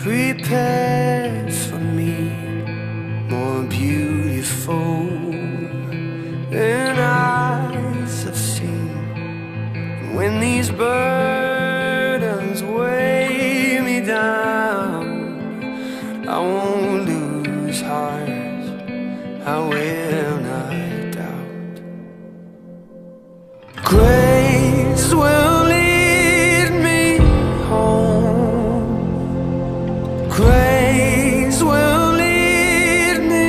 prepared for me, more beautiful than eyes have seen. When these burdens weigh me down, I won't lose heart, I will not doubt. Grace will lead me home. Grace will lead me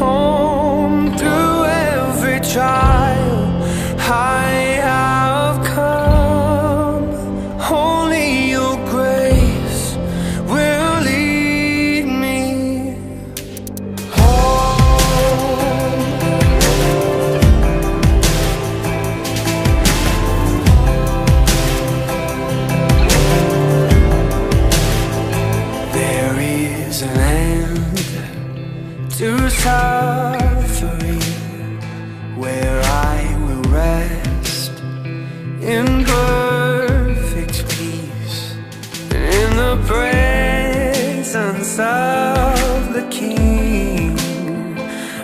home through every trial I have come. Only your grace will lead me home. There is an end to suffering, where I will rest in perfect peace, in the presence of the King.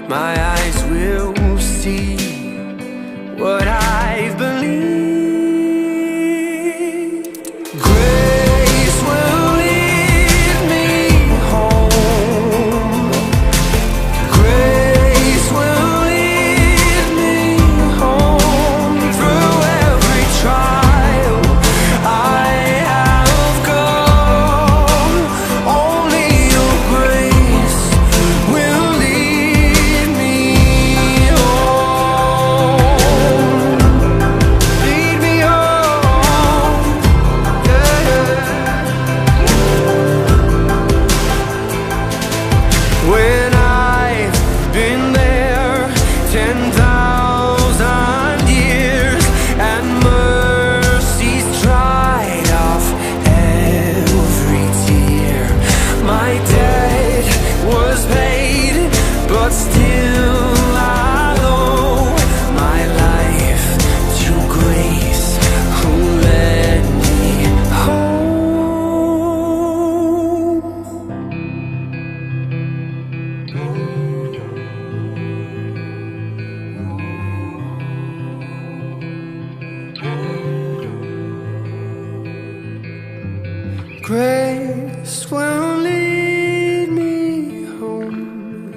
My eyes will see what I believe. Grace will lead me home. Grace will lead me home through every trial I have gone. Only your grace will lead me home. Lead me home, yeah. When I've been there 10,000 years and mercy's dried off every tear, my debt was paid, but still I owe my life to grace who led me home. Grace will lead me home.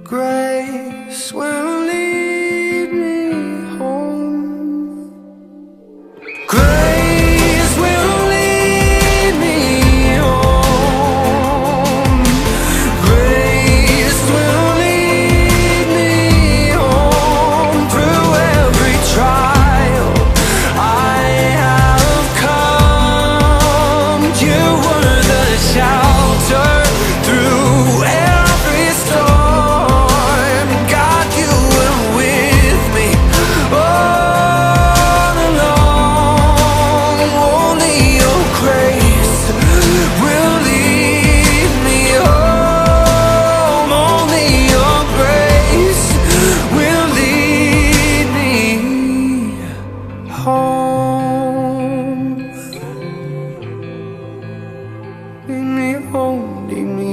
Grace will lead me home. Grace will lead me home. Grace will lead me home through every trial I have come. You were the shelter through every storm. God, you were with me all along. Only your grace will lead me home. Only your grace will lead me home. Lead me home, lead me